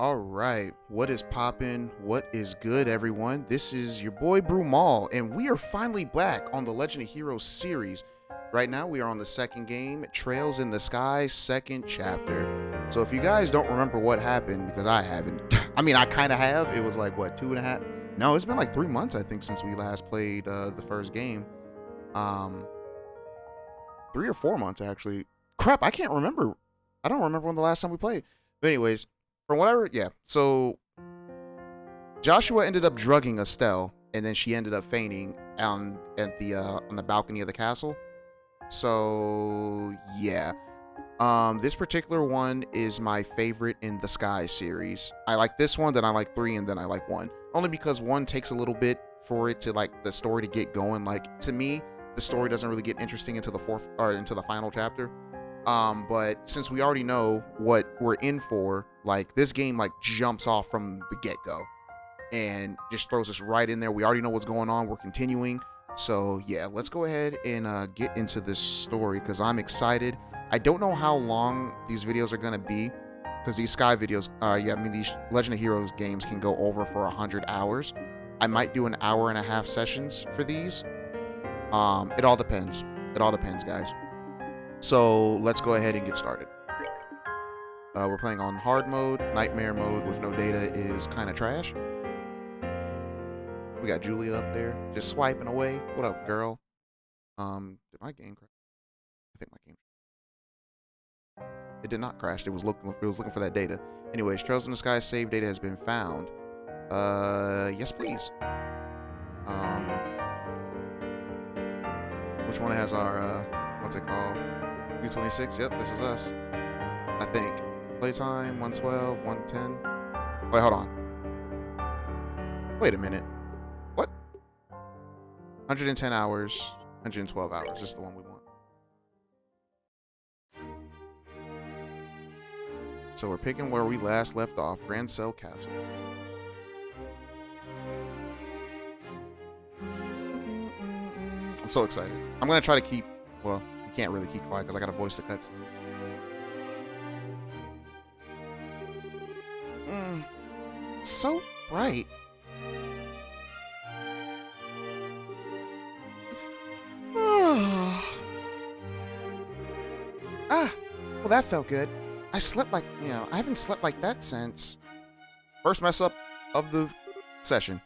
All right, what is poppin'? What is good, everyone? This is your boy Brumal, and we are finally back on the Legend of Heroes series. Right now, we are on the second game, Trails in the Sky, second chapter. So if you guys don't remember what happened, because I haven't, I mean, I kind of have. It was like, what, 2.5? No, it's been like 3 months, I think, since we last played the first game. Um, 3 or 4 months, actually. Crap, I can't remember. I don't remember when the last time we played. But anyways, from whatever, yeah. So Joshua ended up drugging Estelle, and then she ended up fainting on the balcony of the castle. So yeah, this particular one is my favorite in the Sky series. I like this one, then I like three, and then I like one. Only because one takes a little bit for it to like the story to get going. Like to me, the story doesn't really get interesting until the fourth or into the final chapter. But since we already know what we're in for, like this game like jumps off from the get-go and just throws us right in there. We already know what's going on. We're continuing. So yeah, let's go ahead and get into this story because I'm excited. I don't know how long these videos are gonna be because these Sky videos, yeah, I mean these Legend of Heroes games can go over for 100 hours. I might do an hour and a half sessions for these. It all depends. It all depends, guys. So let's go ahead and get started. We're playing on hard mode. Nightmare mode with no data is kind of trash. We got Julia up there just swiping away. What up, girl? Did my game crash? I think my game. It did not crash. It was looking for that data. Anyways, Trails in the Sky save data has been found. Yes, please. Which one has our what's it called? U26. Yep, this is us. I think. Playtime 112, 110. Wait, hold on. Wait a minute. What? 110 hours, 112 hours. This is the one we want. So we're picking where we last left off, Grand Cell Castle. I'm so excited. I'm gonna try to keep, well, you can't really keep quiet because I gotta voice the cutscenes. So bright. Well, that felt good. I slept like, I haven't slept like that since. First mess up of the session.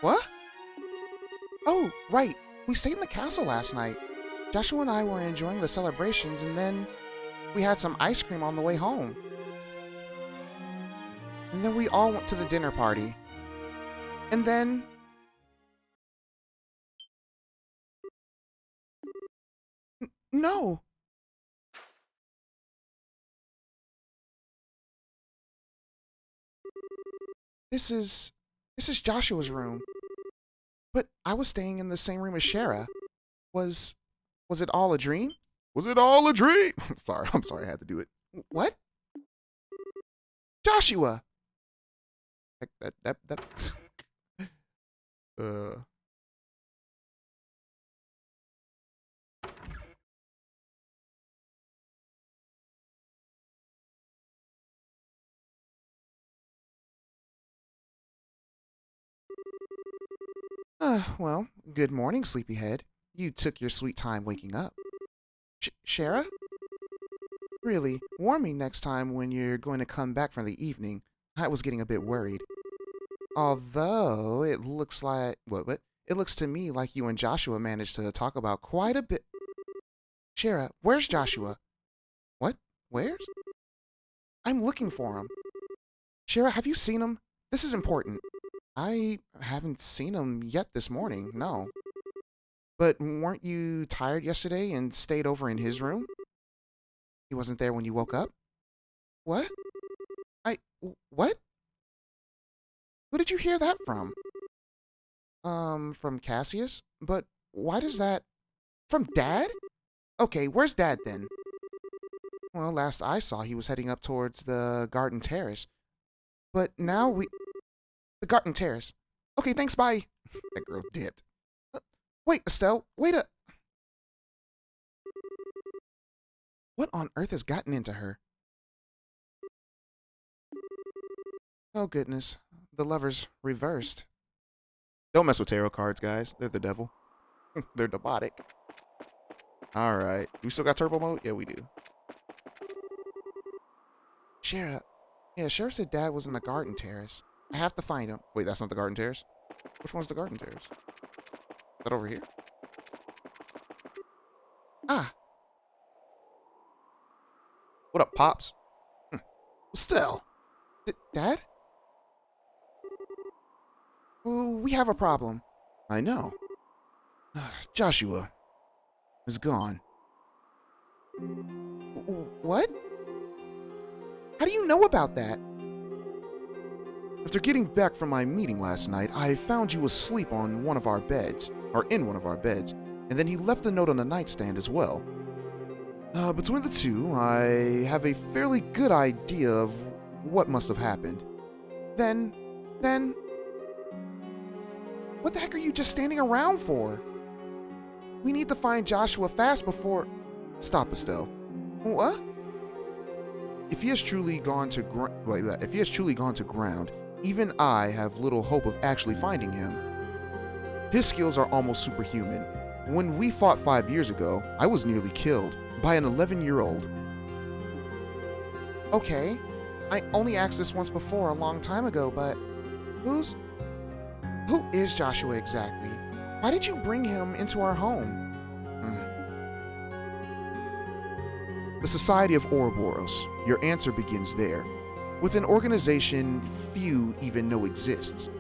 What? Oh, right. We stayed in the castle last night. Joshua and I were enjoying the celebrations, and then we had some ice cream on the way home. And then we all went to the dinner party. And then... No! This is Joshua's room. But I was staying in the same room as Shara. Was it all a dream? Was it all a dream? I'm sorry, I had to do it. What? Joshua! That uh well, good morning, sleepyhead. You took your sweet time waking up. Shara? Really, warn me next time when you're going to come back from the evening. I was getting a bit worried. Although, it looks like... What? It looks to me like you and Joshua managed to talk about quite a bit... Shara, where's Joshua? What? Where's? I'm looking for him. Shara, have you seen him? This is important. I haven't seen him yet this morning, no. But weren't you tired yesterday and stayed over in his room? He wasn't there when you woke up? What? What? Who did you hear that from? From Cassius? But why does that... From Dad? Okay, where's Dad then? Well, last I saw, he was heading up towards the garden terrace. But now we... The garden terrace. Okay, thanks, bye. That girl dipped. Wait, Estelle, wait a... What on earth has gotten into her? Oh, goodness. The lever's reversed. Don't mess with tarot cards, guys. They're the devil. They're demonic. Alright. We still got turbo mode? Yeah, we do. Sheriff. Yeah, Sheriff said Dad was in the garden terrace. I have to find him. Wait, that's not the garden terrace? Which one's the garden terrace? Is that over here? Ah. What up, Pops? Estelle. Dad? We have a problem. I know. Joshua is gone. What? How do you know about that? After getting back from my meeting last night, I found you asleep on one of our beds, or in one of our beds, and then he left a note on the nightstand as well. Between the two, I have a fairly good idea of what must have happened. Then, what the heck are you just standing around for? We need to find Joshua fast before... Stop, Estelle. What? If he has truly gone to ground, even I have little hope of actually finding him. His skills are almost superhuman. When we fought 5 years ago, I was nearly killed by an 11-year-old. Okay, I only asked this once before a long time ago, but who is Joshua exactly? Why did you bring him into our home? The Society of Ouroboros. Your answer begins there, with an organization few even know exists.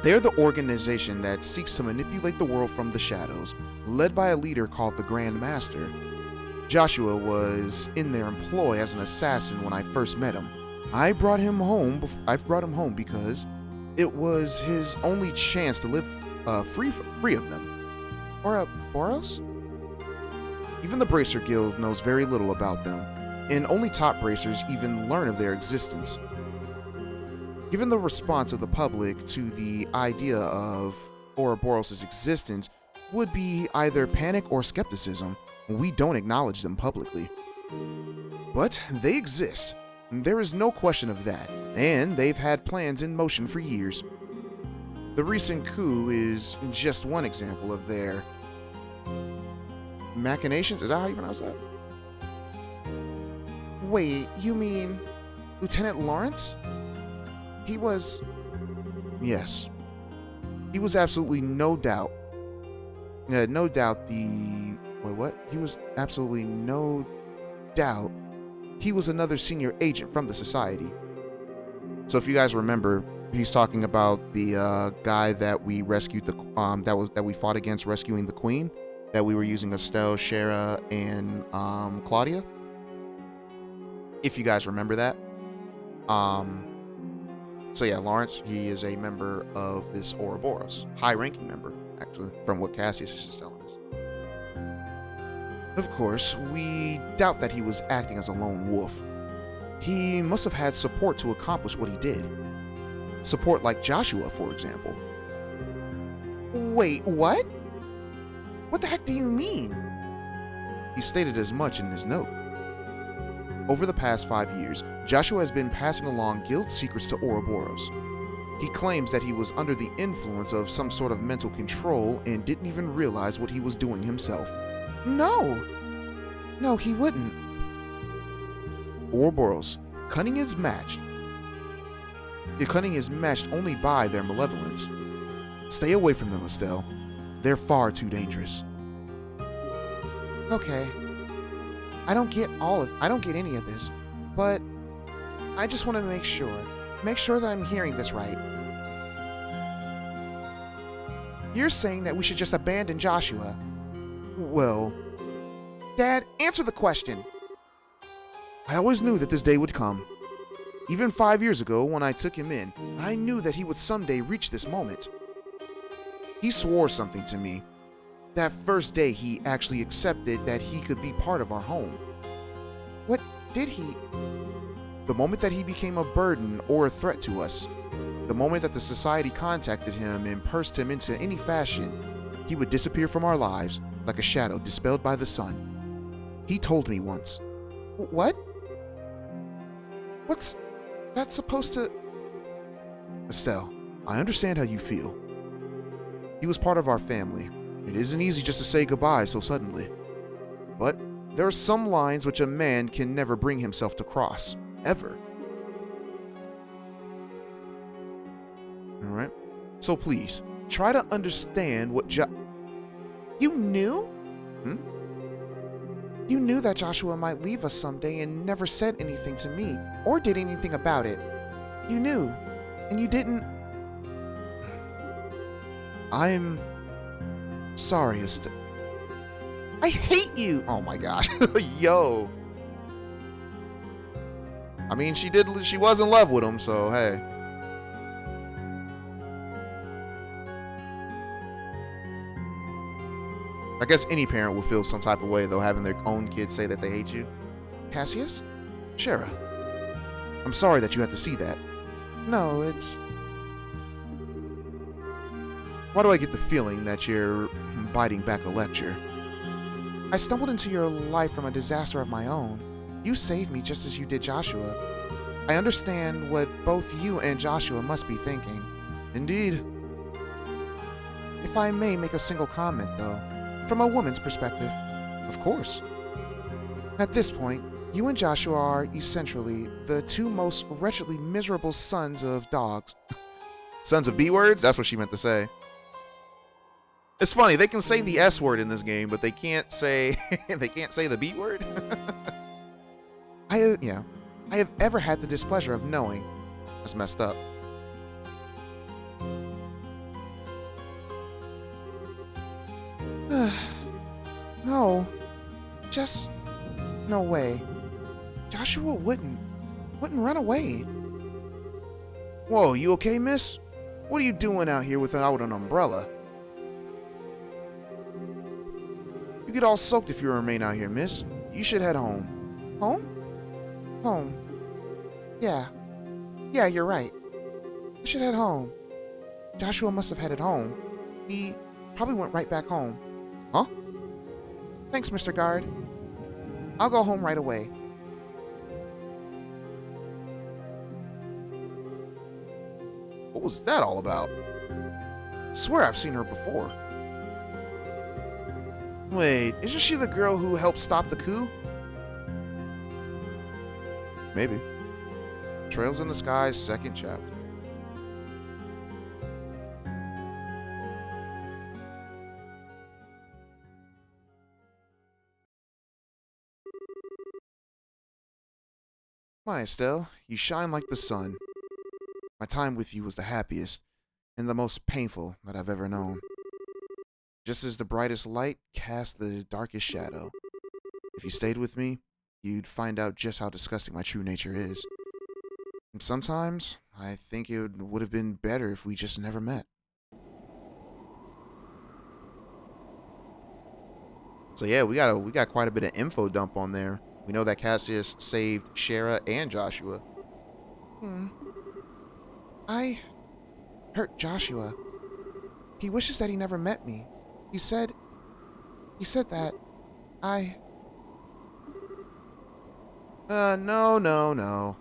They're the organization that seeks to manipulate the world from the shadows, led by a leader called the Grand Master. Joshua was in their employ as an assassin when I first met him. I've brought him home because it was his only chance to live free of them. Ouroboros? Even the Bracer Guild knows very little about them, and only top bracers even learn of their existence. Given the response of the public to the idea of Ouroboros' existence would be either panic or skepticism. We don't acknowledge them publicly. But they exist. There is no question of that, and they've had plans in motion for years. The recent coup is just one example of their machinations. Is that how you pronounce that? Wait, you mean Lieutenant Lawrence? He was... Yes. He was absolutely no doubt. No doubt the... Wait, what? He was absolutely no doubt he was another senior agent from the Society. So if you guys remember, he's talking about the guy that we rescued, that we fought against rescuing the Queen, that we were using Estelle, Shara, and Claudia. If you guys remember that. So yeah, Lawrence, he is a member of this Ouroboros, high-ranking member, actually, from what Cassius is just telling us. Of course, we doubt that he was acting as a lone wolf. He must have had support to accomplish what he did. Support like Joshua, for example. Wait, what? What the heck do you mean? He stated as much in his note. Over the past 5 years, Joshua has been passing along guild secrets to Ouroboros. He claims that he was under the influence of some sort of mental control and didn't even realize what he was doing himself. No, he wouldn't. Ouroboros, cunning is matched. The cunning is matched only by their malevolence. Stay away from them, Estelle. They're far too dangerous. Okay. I don't get any of this, but I just want to make sure that I'm hearing this right. You're saying that we should just abandon Joshua. Well, Dad, answer the question. I always knew that this day would come. Even 5 years ago, when I took him in, I knew that he would someday reach this moment. He swore something to me. That first day, he actually accepted that he could be part of our home. What did he? The moment that he became a burden or a threat to us, the moment that the Society contacted him and pursed him into any fashion, he would disappear from our lives like a shadow dispelled by the sun. He told me once. What? What's that supposed to... Estelle, I understand how you feel. He was part of our family. It isn't easy just to say goodbye so suddenly. But there are some lines which a man can never bring himself to cross. Ever. Alright? So please, try to understand what You knew? Hmm? You knew that Joshua might leave us someday and never said anything to me or did anything about it. You knew. And you didn't... I'm... sorry, Estelle. I hate you! Oh my gosh. Yo. I mean, she was in love with him, so hey. I guess any parent will feel some type of way, though, having their own kids say that they hate you. Cassius? Shara. I'm sorry that you had to see that. No, it's... Why do I get the feeling that you're biting back a lecture? I stumbled into your life from a disaster of my own. You saved me just as you did Joshua. I understand what both you and Joshua must be thinking. Indeed. If I may make a single comment, though, from a woman's perspective. Of course. At this point, you and Joshua are, essentially, the two most wretchedly miserable sons of dogs. Sons of B-words? That's what she meant to say. It's funny, they can say the S word in this game, but they can't say the B word. I have ever had the displeasure of knowing. That's messed up. No. Just no way. Joshua wouldn't run away. Whoa, you okay, miss? What are you doing out here without an umbrella? You get all soaked if you remain out here, miss. You should head home. Home? Home. Yeah, you're right. I should head home. Joshua must have headed home. He probably went right back home. Huh? Thanks, Mr. Guard. I'll go home right away. What was that all about? I swear I've seen her before. Wait, isn't she the girl who helped stop the coup? Maybe. Trails in the Sky, second chapter. My Estelle, you shine like the sun. My time with you was the happiest and the most painful that I've ever known. Just as the brightest light casts the darkest shadow. If you stayed with me, you'd find out just how disgusting my true nature is. And sometimes, I think it would have been better if we just never met. So yeah, we got quite a bit of info dump on there. We know that Cassius saved Shara and Joshua. I hurt Joshua. He wishes that he never met me. He said that no.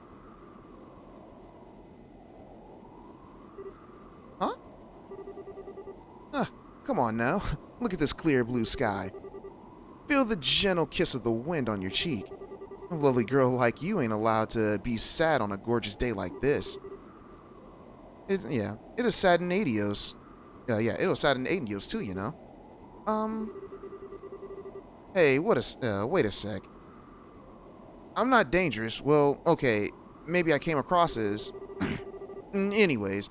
Huh? Come on now. Look at this clear blue sky. Feel the gentle kiss of the wind on your cheek. A lovely girl like you ain't allowed to be sad on a gorgeous day like this. It'll sadden Adios. It'll sadden Adios too, you know. Hey, wait a sec. I'm not dangerous. Well, okay, maybe I came across as... Anyways,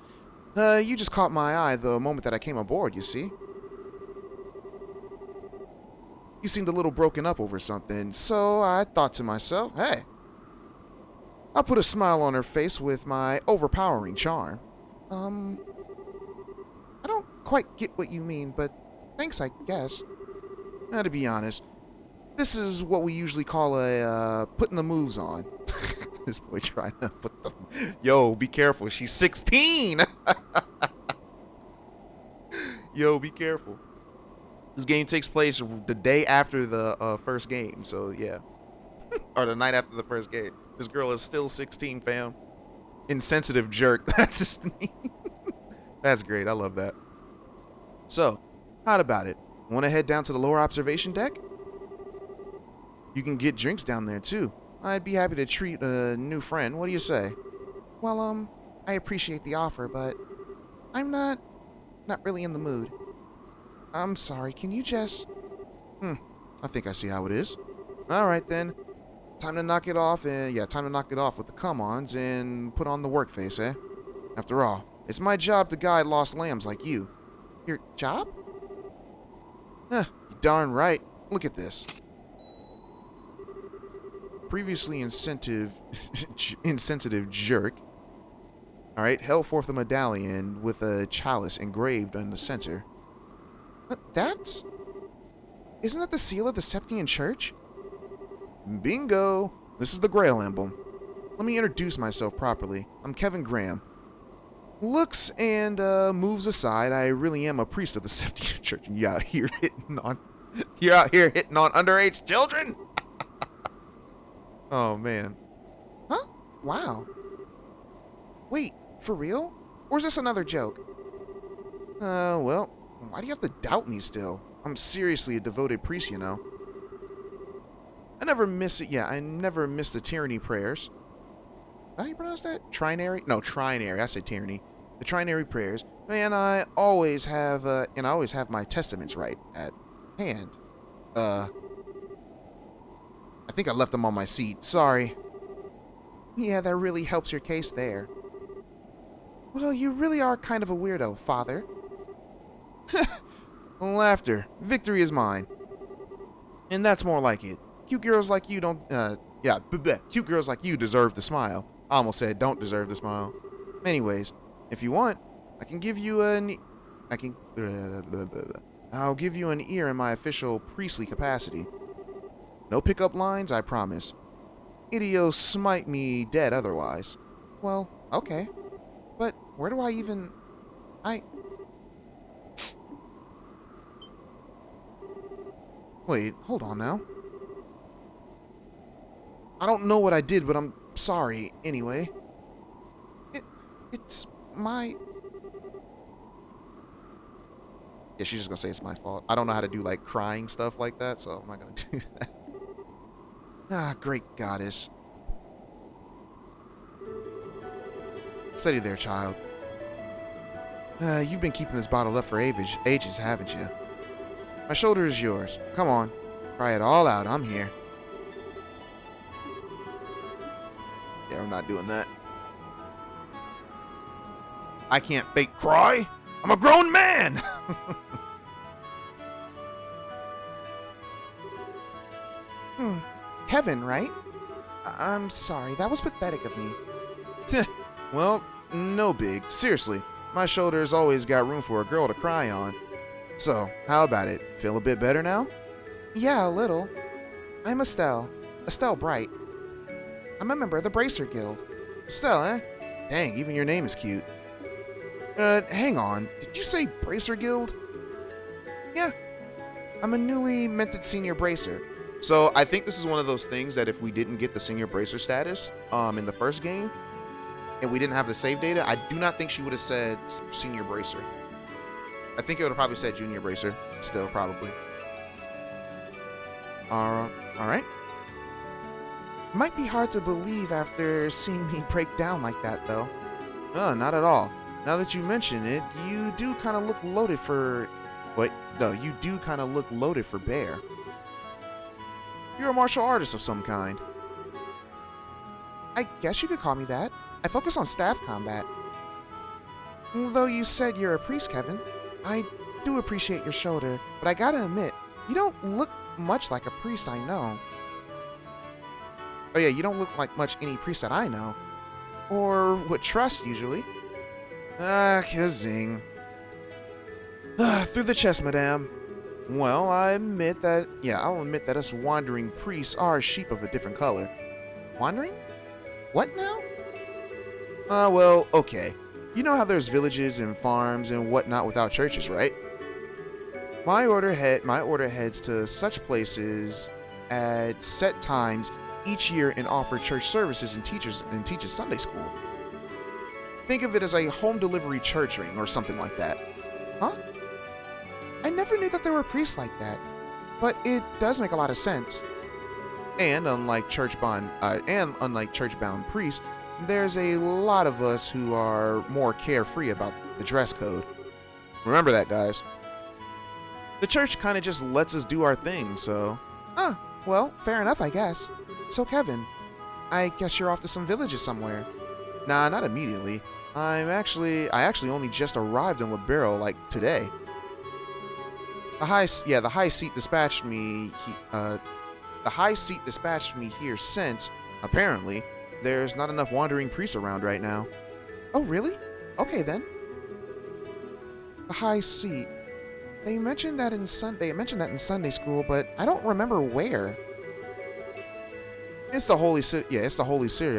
you just caught my eye the moment that I came aboard, you see? You seemed a little broken up over something, so I thought to myself, hey, I'll put a smile on her face with my overpowering charm. I don't quite get what you mean, but thanks, I guess. Now, to be honest, this is what we usually call a, putting the moves on. This boy trying to put the... Yo, be careful, she's 16! Yo, be careful. This game takes place the day after the first game, so yeah. Or the night after the first game. This girl is still 16, fam. Insensitive jerk. That's his name. That's great. I love that. So, how about it? Want to head down to the lower observation deck? You can get drinks down there too. I'd be happy to treat a new friend. What do you say? Well, I appreciate the offer, but I'm not really in the mood. I'm sorry. Can you just... I think I see how it is. All right then. Time to knock it off, time to knock it off with the come-ons and put on the work face, eh? After all, it's my job to guide lost lambs like you. Your job? You darn right. Look at this. Previously insensitive jerk. Alright, held forth a medallion with a chalice engraved on the center. Isn't that the seal of the Septian Church? Bingo! This is the Grail emblem. Let me introduce myself properly. I'm Kevin Graham. Looks and moves aside, I really am a priest of the Septian Church. You're out here hitting on underage children? Oh, man. Huh? Wow. Wait, for real? Or is this another joke? Well, why do you have to doubt me still? I'm seriously a devoted priest, you know. I never miss the tyranny prayers. How do you pronounce that? Trinary? No, trinary. I said tyranny. The trinary prayers. And I always have my testaments right at hand. I think I left them on my seat. Sorry. Yeah, that really helps your case there. Well, you really are kind of a weirdo, Father. Laughter. Victory is mine. And that's more like it. Cute girls like you don't, cute girls like you deserve the smile. I almost said don't deserve the smile. Anyways, if you want, I'll give you an ear in my official priestly capacity. No pickup lines, I promise. Idios smite me dead otherwise. Well, okay. But where do I even... Wait, hold on now. I don't know what I did, but I'm sorry anyway. It's my... Yeah, she's just gonna say it's my fault. I don't know how to do, like, crying stuff like that, so I'm not gonna do that. Ah, great goddess. Steady there, child. You've been keeping this bottled up for ages, haven't you? My shoulder is yours. Come on. Cry it all out. I'm here. Yeah, I'm not doing that. I can't fake cry. I'm a grown man. Kevin, right? I'm sorry. That was pathetic of me. Well, no big. Seriously, my shoulder's always got room for a girl to cry on. So, how about it? Feel a bit better now? Yeah, a little. I'm Estelle. Estelle Bright. I'm a member of the Bracer Guild. Estelle, eh? Dang, even your name is cute. Hang on. Did you say Bracer Guild? Yeah. I'm a newly minted senior bracer. So, I think this is one of those things that if we didn't get the senior bracer status in the first game, and we didn't have the save data, I do not think she would have said senior bracer. I think it would have probably said junior bracer. Still, probably. Alright. Might be hard to believe after seeing me break down like that, though. Not at all. Now that you mention it, you do kind of look loaded for... Wait, no, you do kind of look loaded for bear. You're a martial artist of some kind. I guess you could call me that. I focus on staff combat. Though you said you're a priest, Kevin, I do appreciate your shoulder, but I gotta admit, you don't look much like a priest I know. Oh yeah, you don't look like much any priest that I know. Or would trust, usually. Kazing. Through the chest, madame. Well, I'll admit that us wandering priests are sheep of a different color. Wandering? What now? Well, okay. You know how there's villages and farms and whatnot without churches, right? My order heads to such places at set times each year and offer church services and teaches Sunday school. Think of it as a home delivery church ring or something like that. Huh? I never knew that there were priests like that, but it does make a lot of sense. And unlike church-bound priests, there's a lot of us who are more carefree about the dress code. Remember that, guys. The church kind of just lets us do our thing, so... well, fair enough, I guess. So, Kevin, I guess you're off to some villages somewhere. Nah, not immediately. I actually only just arrived in Libero, like, today. The High Seat dispatched me here since, apparently, there's not enough wandering priests around right now. Oh, really? Okay, then. The High Seat. They mentioned that in Sunday school, but I don't remember where. It's the holy city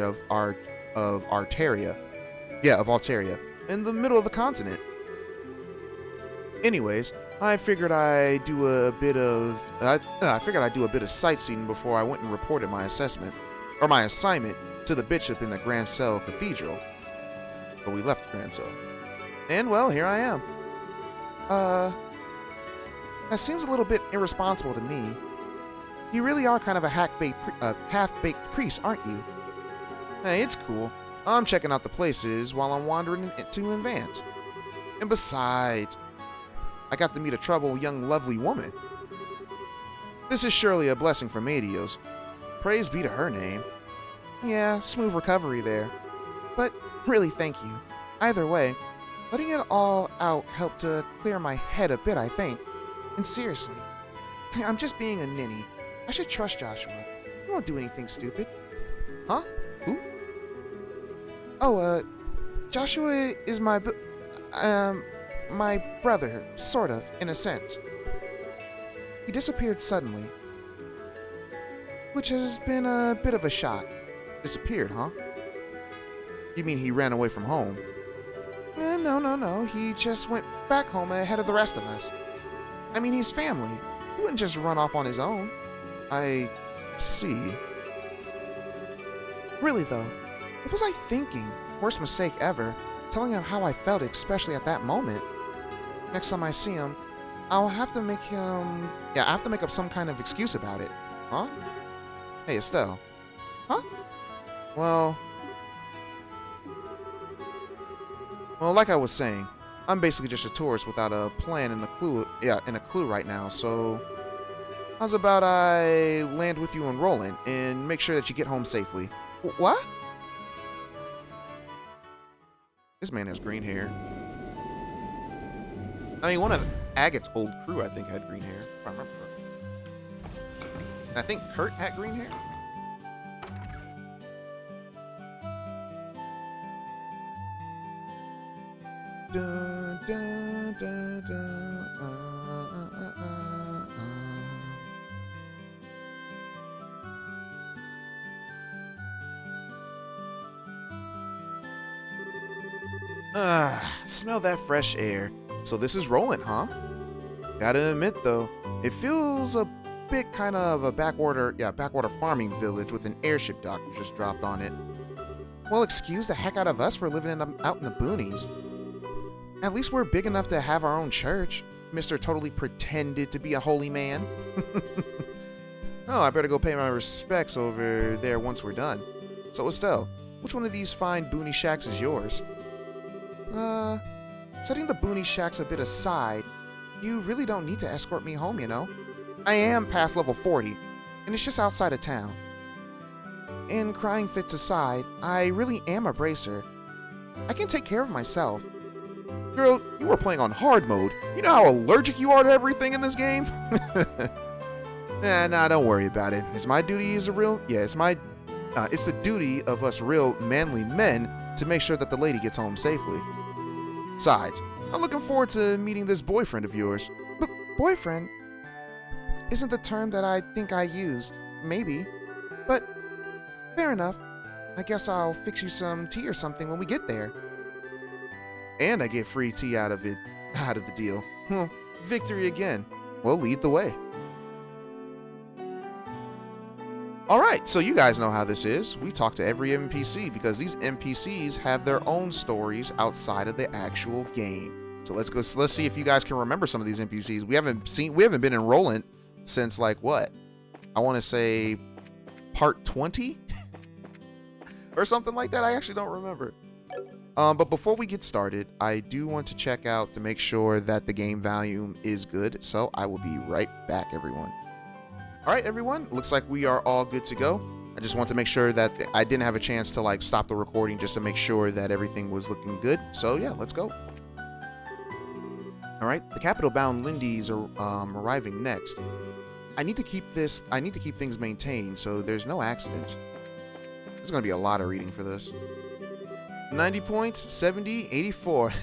of Arteria. Yeah, of Altaria, in the middle of the continent. Anyways, I figured I'd do a bit of sightseeing before I went and reported my assignment to the bishop in the Grand Cell Cathedral. But we left the Grand Cell. And well, here I am. That seems a little bit irresponsible to me. You really are kind of a half-baked priest, aren't you? Hey, it's cool. I'm checking out the places while I'm wandering to advance. And besides, I got to meet a troubled young lovely woman. This is surely a blessing from Adios. Praise be to her name. Yeah, smooth recovery there. But really, thank you. Either way, letting it all out helped to clear my head a bit, I think. And seriously, I'm just being a ninny. I should trust Joshua. He won't do anything stupid. Huh? Who? Oh, Joshua is my brother, sort of, in a sense. He disappeared suddenly, which has been a bit of a shock. Disappeared, huh? You mean he ran away from home? No. He just went back home ahead of the rest of us. I mean, he's family. He wouldn't just run off on his own. I see. Really, though, what was I thinking? Worst mistake ever. Telling him how I felt, especially at that moment. Next time I see him, I have to make up some kind of excuse about it. Huh? Hey, Estelle. Huh? Well, like I was saying, I'm basically just a tourist without a plan and a clue right now, so how's about I land with you in Roland and make sure that you get home safely? What? This man has green hair. I mean, one of Agate's old crew, I think, had green hair, if I remember. And I think Kurt had green hair. Dun, dun, dun, dun, smell that fresh air. So this is Roland, huh? Gotta admit though, it feels a bit kind of a backwater farming village with an airship dock just dropped on it. Well, excuse the heck out of us for living out in the boonies. At least we're big enough to have our own church. Mr. Totally pretended to be a holy man. Oh, I better go pay my respects over there once we're done. So Estelle, which one of these fine boony shacks is yours? Setting the boony shacks a bit aside, you really don't need to escort me home, you know? I am past level 40, and it's just outside of town. And crying fits aside, I really am a bracer. I can take care of myself. Girl, you are playing on hard mode. You know how allergic you are to everything in this game? Nah, don't worry about it. It's my duty as a real... Yeah, it's the duty of us real manly men to make sure that the lady gets home safely. Besides, I'm looking forward to meeting this boyfriend of yours. But boyfriend isn't the term that I think I used. Maybe. But fair enough. I guess I'll fix you some tea or something when we get there. And I get free tea out of the deal. Victory again. Well, lead the way. Alright, so you guys know how this is. We talk to every NPC because these NPCs have their own stories outside of the actual game. So let's see if you guys can remember some of these NPCs. We haven't been enrolling since like what? I want to say part 20 or something like that. I actually don't remember. But before we get started, I do want to check out to make sure that the game volume is good. So I will be right back, everyone. All right, everyone. Looks like we are all good to go. I just want to make sure that I didn't have a chance to like stop the recording just to make sure that everything was looking good. So yeah, let's go. All right, the capital-bound Lindies are arriving next. I need to keep things maintained so there's no accidents. There's gonna be a lot of reading for this. 90 points, 70, 84.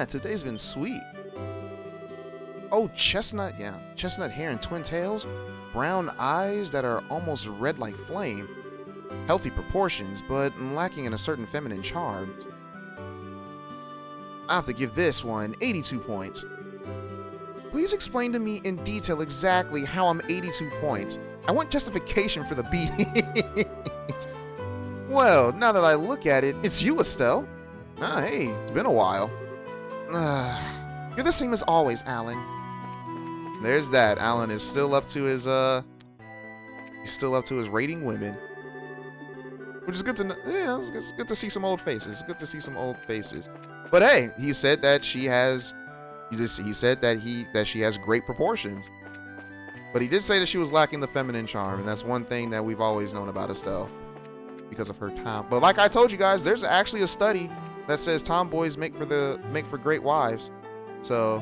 Today's been sweet. Oh, chestnut, yeah. Chestnut hair and twin tails. Brown eyes that are almost red like flame. Healthy proportions, but lacking in a certain feminine charm. I have to give this one 82 points. Please explain to me in detail exactly how I'm 82 points. I want justification for the beating. Well, now that I look at it, it's you, Estelle. Ah, hey, it's been a while. You're the same as always, Alan. There's that. Alan is still up to his rating women. Which is good to know. Yeah, it's good to see some old faces. It's good to see some old faces. But hey, he said that she has she has great proportions. But he did say that she was lacking the feminine charm, and that's one thing that we've always known about Estelle because of her time. But like I told you guys, there's actually a study that says tomboys make for great wives. So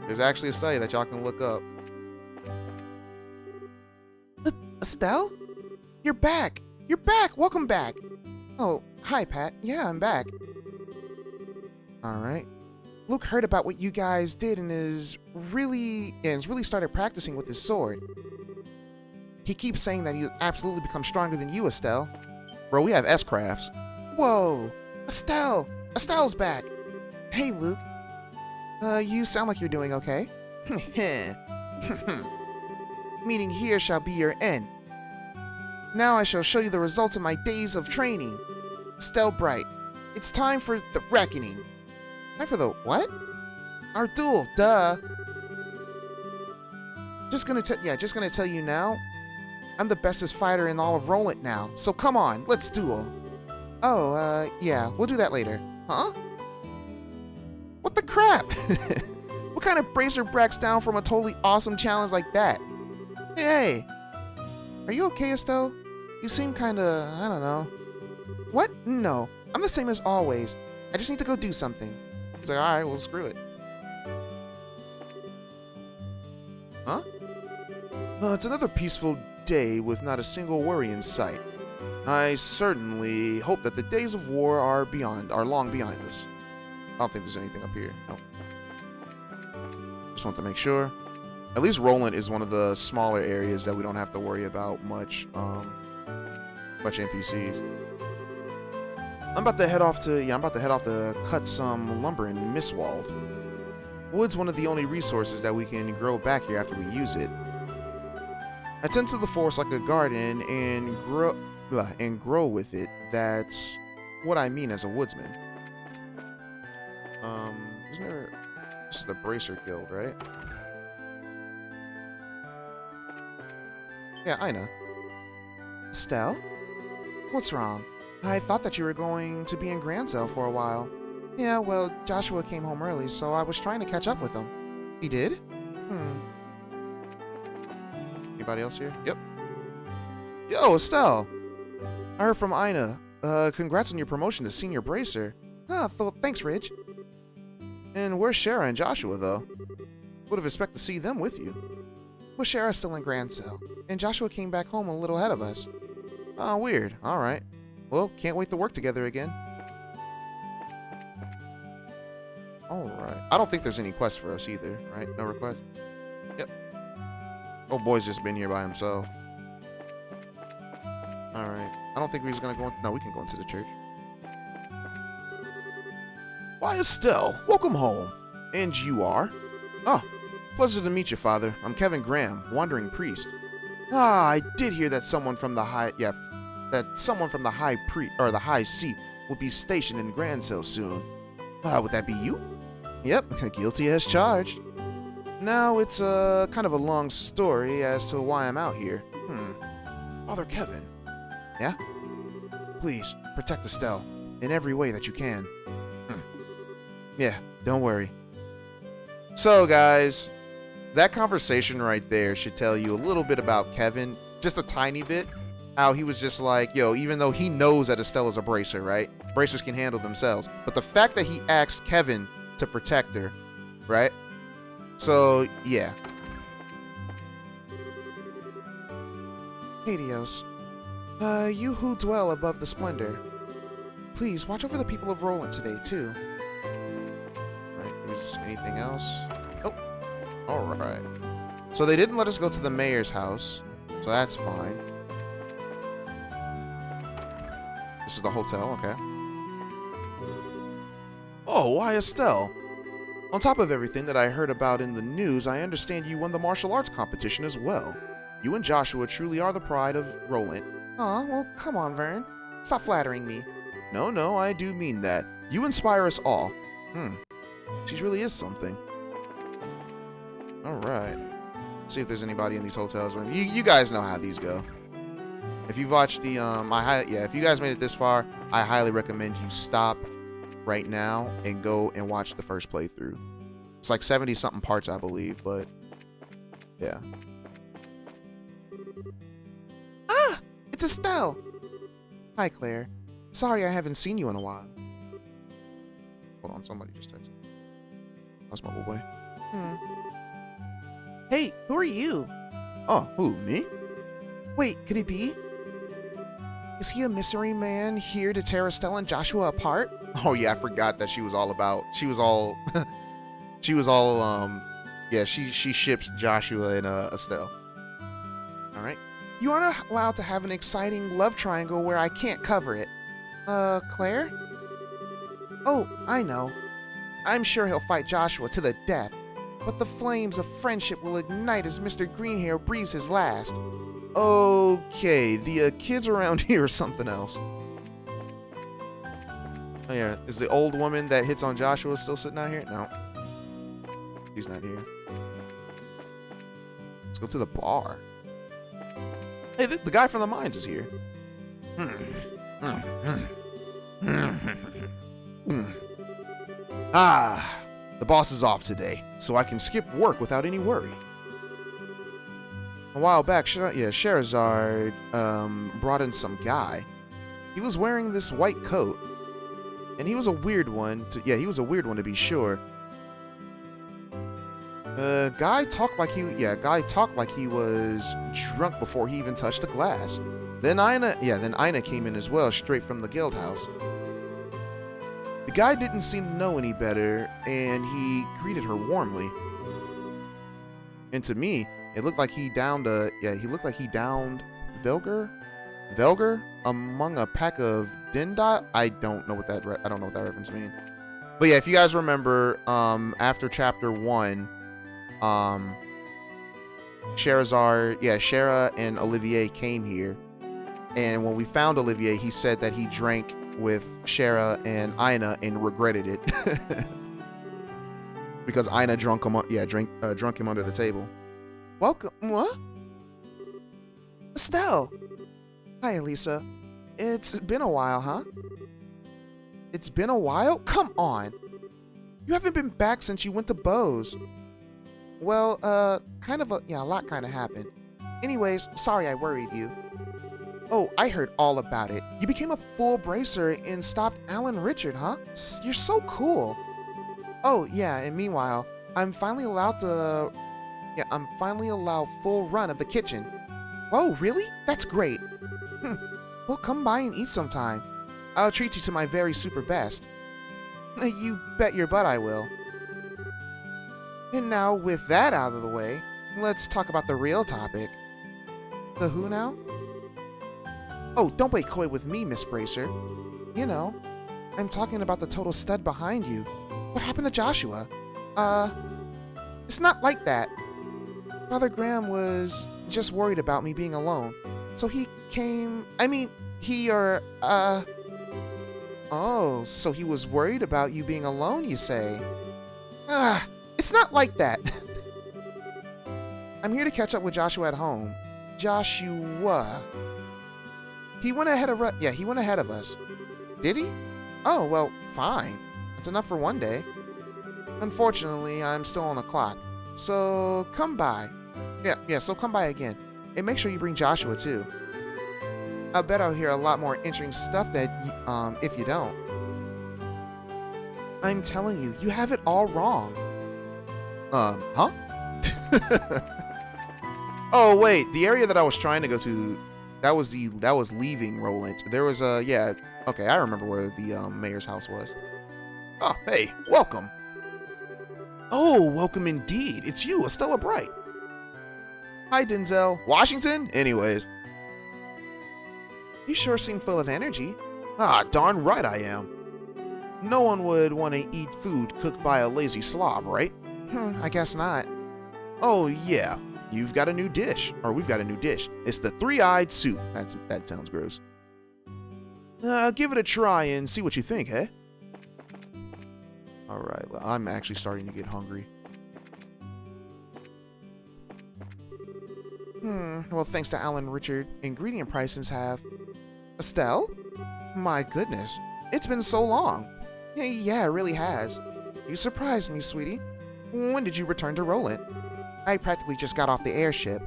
there's actually a study that y'all can look up. Estelle? You're back. You're back. Welcome back. Oh, hi, Pat. Yeah, I'm back. All right. Luke heard about what you guys did and has really started practicing with his sword. He keeps saying that he'll absolutely become stronger than you, Estelle. Bro, we have S-crafts. Whoa, Estelle! Estelle's back! Hey, Luke. You sound like you're doing okay. Meeting here shall be your end. Now I shall show you the results of my days of training. Estelle Bright, it's time for the reckoning. Time for the what? Our duel, duh. Just gonna tell you now. I'm the bestest fighter in all of Roland now, so come on, let's duel. Oh, yeah, we'll do that later. Huh? What the crap? What kind of bracer breaks down from a totally awesome challenge like that? Hey, are you okay, Estelle? You seem kinda, I don't know. What? No, I'm the same as always. I just need to go do something. He's like, alright, well, screw it. Huh? It's another peaceful day with not a single worry in sight. I certainly hope that the days of war are long behind us. I don't think there's anything up here. No. Just want to make sure. At least Roland is one of the smaller areas that we don't have to worry about much NPCs. I'm about to head off to cut some lumber in Mistwald. Wood's one of the only resources that we can grow back here after we use it. I tend to the forest like a garden and grow with it. That's what I mean as a woodsman. Isn't there? This is the Bracer Guild, right? Yeah, I know. Estelle? What's wrong? I thought that you were going to be in Grandsale for a while. Yeah, well, Joshua came home early, so I was trying to catch up with him. He did? Anybody else here? Yep. Yo, Estelle! I heard from Ina. Congrats on your promotion to Senior Bracer. Thanks, Ridge. And where's Shara and Joshua, though? Would have expected to see them with you. Well, Shara's still in Grandsale, and Joshua came back home a little ahead of us. Oh, weird. Alright. Well, can't wait to work together again. Alright. I don't think there's any quests for us either, right? No request? Yep. Oh, boy's just been here by himself. Alright. I don't think we're just gonna go... No, we can go into the church. Why, Estelle, welcome home. And you are? Oh, pleasure to meet you, Father. I'm Kevin Graham, Wandering Priest. Ah, I did hear that someone from the high the high seat will be stationed in Gransell soon. Would that be you? Yep, guilty as charged. Now it's kind of a long story as to why I'm out here. Father Kevin. Yeah? Please, protect Estelle in every way that you can. Yeah, don't worry. So, guys, that conversation right there should tell you a little bit about Kevin, just a tiny bit. How he was just like, yo, even though he knows that Estelle is a bracer, right? Bracers can handle themselves. But the fact that he asked Kevin to protect her, right? So, yeah. Hadios, you who dwell above the splendor, please watch over the people of Roland today, too. Right, is anything else? Nope. Alright. So they didn't let us go to the mayor's house, so that's fine. This is the hotel, okay. Oh, why Estelle? On top of everything that I heard about in the news, I understand you won the martial arts competition as well. You and Joshua truly are the pride of Roland. Aw, well, come on, Vern. Stop flattering me. No, I do mean that. You inspire us all. She really is something. Alright. See if there's anybody in these hotels. You guys know how these go. If you've watched the, if you guys made it this far, I highly recommend you stop right now and go and watch the first playthrough. It's like 70-something parts, I believe, but yeah. Ah! It's Estelle! Hi, Claire. Sorry I haven't seen you in a while. Hold on, somebody just texted. That's my boy. Hey, who are you? Oh, who, me? Wait, could it be? Is he a mystery man here to tear Estelle and Joshua apart? Oh yeah, I forgot that she was all, she ships Joshua and Estelle. Alright. You aren't allowed to have an exciting love triangle where I can't cover it. Claire? Oh, I know. I'm sure he'll fight Joshua to the death, but the flames of friendship will ignite as Mr. Greenhair breathes his last. Okay, the kids around here are something else. Oh yeah, is the old woman that hits on Joshua still sitting out here? No. She's not here. Let's go to the bar. Hey, the guy from the mines is here. Ah, the boss is off today, so I can skip work without any worry. A while back, Scheherazade brought in some guy. He was wearing this white coat, and he was a weird one. To be sure. Guy talked like he was drunk before he even touched the glass. Then Ina came in as well, straight from the guild house. The guy didn't seem to know any better, and he greeted her warmly. And to me, it looked like he downed Velger among a pack of Dindot. I don't know what that reference means. But yeah, if you guys remember, after chapter 1, Shara and Olivier came here, and when we found Olivier, he said that he drank with Shara and Ina and regretted it because Ina drunk him under the table. Welcome. What? Estelle. Hi, Elisa. It's been a while, huh? It's been a while? Come on. You haven't been back since you went to Bose. Well, a lot kind of happened. Anyways, sorry I worried you. Oh, I heard all about it. You became a full bracer and stopped Alan Richard, huh? You're so cool. Oh, yeah, and meanwhile, I'm finally allowed full run of the kitchen. Whoa, really? That's great. Well, come by and eat sometime. I'll treat you to my very super best. You bet your butt I will. And now, with that out of the way, let's talk about the real topic. The who now? Oh, don't play coy with me, Miss Bracer. You know, I'm talking about the total stud behind you. What happened to Joshua? It's not like that. Father Graham was just worried about me being alone. So he came. Oh, so he was worried about you being alone, you say? It's not like that. I'm here to catch up with Joshua at home. Joshua. He went ahead of us. Did he? Oh, well, fine. That's enough for one day. Unfortunately, I'm still on the clock. So, come by. So come by again. And make sure you bring Joshua, too. I bet I'll hear a lot more interesting stuff if you don't. I'm telling you, you have it all wrong. Huh? Oh, wait, the area that I was trying to go to, that was leaving Roland. There was okay, I remember where the mayor's house was. Oh, hey, welcome. Oh, welcome indeed. It's you, Estelle Bright. Hi, Denzel. Washington? Anyways. You sure seem full of energy. Ah, darn right I am. No one would want to eat food cooked by a lazy slob, right? I guess not. Oh, yeah. We've got a new dish. It's the three-eyed soup. That sounds gross. Give it a try and see what you think, eh? Alright, I'm actually starting to get hungry. Well, thanks to Alan Richard, ingredient prices have... Estelle? My goodness, it's been so long. Yeah, it really has. You surprised me, sweetie. When did you return to Roland? I practically just got off the airship.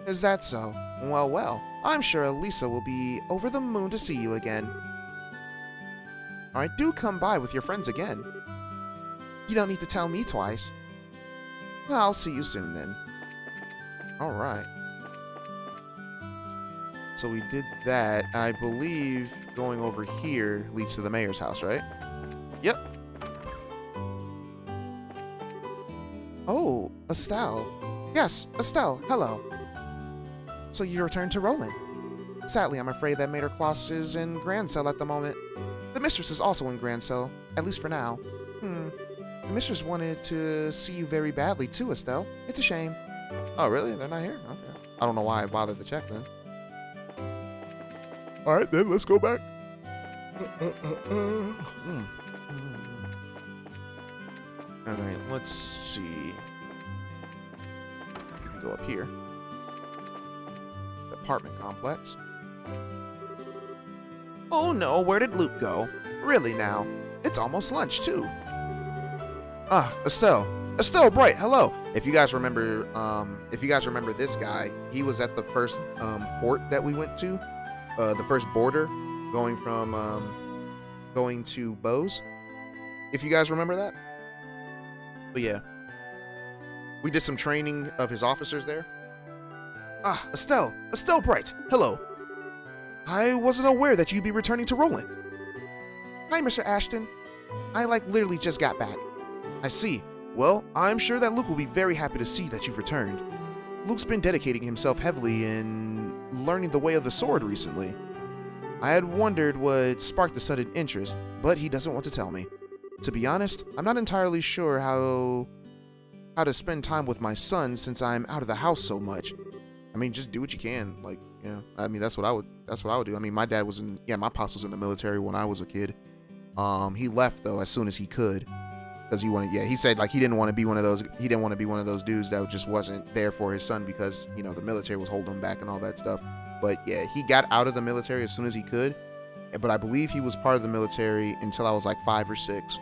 Is that so? Well, I'm sure Elisa will be over the moon to see you again. Alright, do come by with your friends again. You don't need to tell me twice. I'll see you soon then. Alright. So we did that. I believe going over here leads to the mayor's house, right? Yep. Oh, Estelle. Yes, Estelle, hello. So you returned to Roland. Sadly, I'm afraid that Mater Claus is in Grand Cell at the moment. The mistress is also in Grand Cell, at least for now. The mistress wanted to see you very badly too, Estelle. It's a shame. Oh, really? They're not here? Okay. I don't know why I bothered to check then. Alright then, let's go back. Alright, let's see. We can go up here. The apartment complex. Oh no, where did Luke go? Really now? It's almost lunch too. Estelle. Estelle Bright, hello. If you guys remember this guy, he was at the first fort that we went to. The first border going to Bose. If you guys remember that. But yeah. We did some training of his officers there. Estelle Bright, hello. I wasn't aware that you'd be returning to Roland. Hi, Mr. Ashton. I literally just got back. I see. Well, I'm sure that Luke will be very happy to see that you've returned. Luke's been dedicating himself heavily in learning the way of the sword recently. I had wondered what sparked the sudden interest, but he doesn't want to tell me. To be honest, I'm not entirely sure how to spend time with my son since I'm out of the house so much. I mean, just do what you can. I mean, that's what I would do. I mean, my pops was in the military when I was a kid. He left though as soon as he could. Because he said he didn't want to be one of those dudes that just wasn't there for his son because, the military was holding him back and all that stuff. But yeah, he got out of the military as soon as he could. But I believe he was part of the military until I was 5 or 6.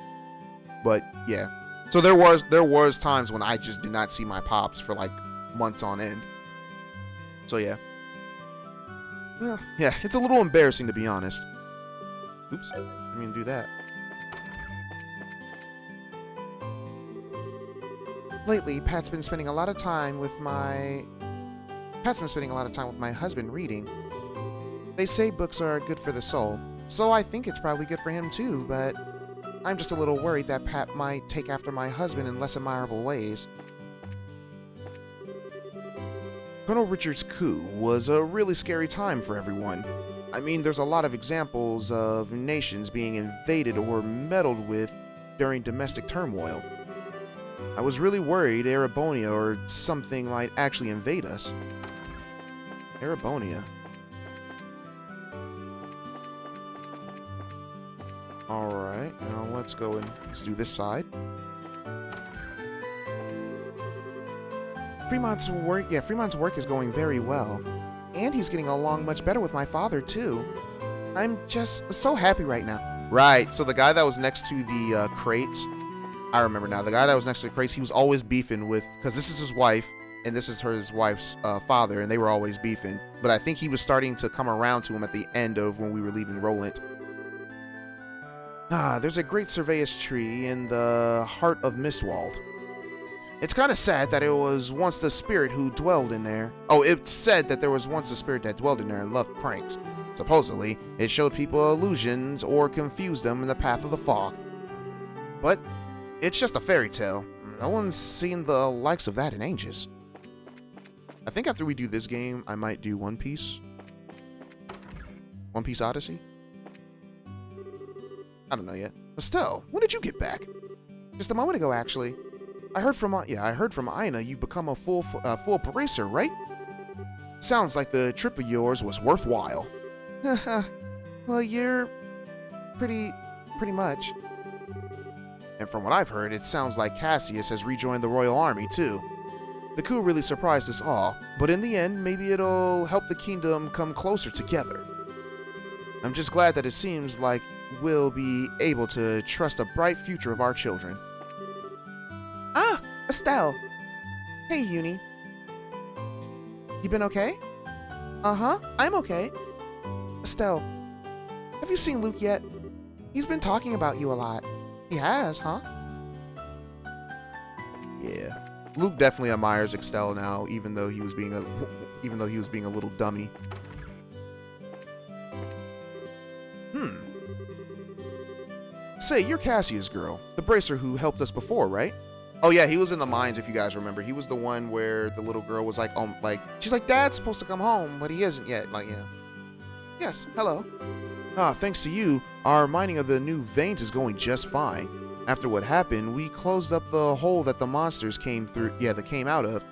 But yeah. So there was times when I just did not see my pops for months on end. So yeah. Well, yeah, it's a little embarrassing to be honest. Oops, I didn't mean to do that. Lately, Pat's been spending a lot of time with my husband reading. They say books are good for the soul, so I think it's probably good for him too, but I'm just a little worried that Pat might take after my husband in less admirable ways. Colonel Richard's coup was a really scary time for everyone. I mean, there's a lot of examples of nations being invaded or meddled with during domestic turmoil. I was really worried Erebonia or something might actually invade us. Erebonia. Alright, now let's go and let's do this side. Fremont's work is going very well. And he's getting along much better with my father, too. I'm just so happy right now. Right, so the guy that was next to the crates, I remember now. The guy that was next to the crates, he was always beefing with, because this is his wife, and this is his wife's father, and they were always beefing. But I think he was starting to come around to him at the end of when we were leaving Roland. There's a great Cervaeus tree in the heart of Mistwald. It's kind of sad that it was once the spirit who dwelled in there. Oh, it said that there was once a spirit that dwelled in there and loved pranks. Supposedly, it showed people illusions or confused them in the path of the fog. But it's just a fairy tale. No one's seen the likes of that in ages. I think after we do this game, I might do One Piece. One Piece Odyssey? I don't know yet. Estelle, when did you get back? Just a moment ago, actually. I heard from Ina you've become a full bracer, right? Sounds like the trip of yours was worthwhile. Well, you're pretty much. And from what I've heard, it sounds like Cassius has rejoined the Royal Army too. The coup really surprised us all, but in the end, maybe it'll help the kingdom come closer together. I'm just glad that it seems like we'll be able to trust the bright future of our children. Ah, Estelle. Hey, Uni. You been okay? Uh-huh, I'm okay. Estelle, have you seen Luke yet? He's been talking about you a lot. He has, huh? Yeah. Luke definitely admires Estelle now, even though he was being a little dummy. Say, you're Cassius' girl, the bracer who helped us before, right? Oh yeah, he was in the mines, if you guys remember. He was the one where the little girl was like, she's like, Dad's supposed to come home, but he isn't yet. Like, yeah. Yes, hello. Thanks to you, our mining of the new veins is going just fine. After what happened, we closed up the hole that the monsters came out of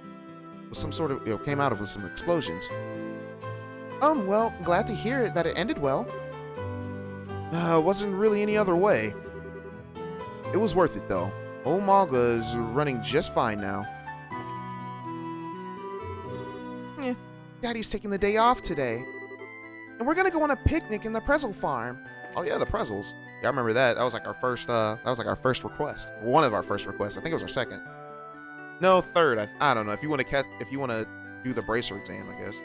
with some sort of, with some explosions. Well, glad to hear that it ended well. Wasn't really any other way. It was worth it, though. Old Malga is running just fine now. Daddy's taking the day off today. And we're gonna go on a picnic in the Pretzel farm. Oh yeah, the Pretzels. Yeah, I remember that. That was like our first request. One of our first requests. I think it was our second. No, third. I don't know. If you want to do the bracer exam, I guess.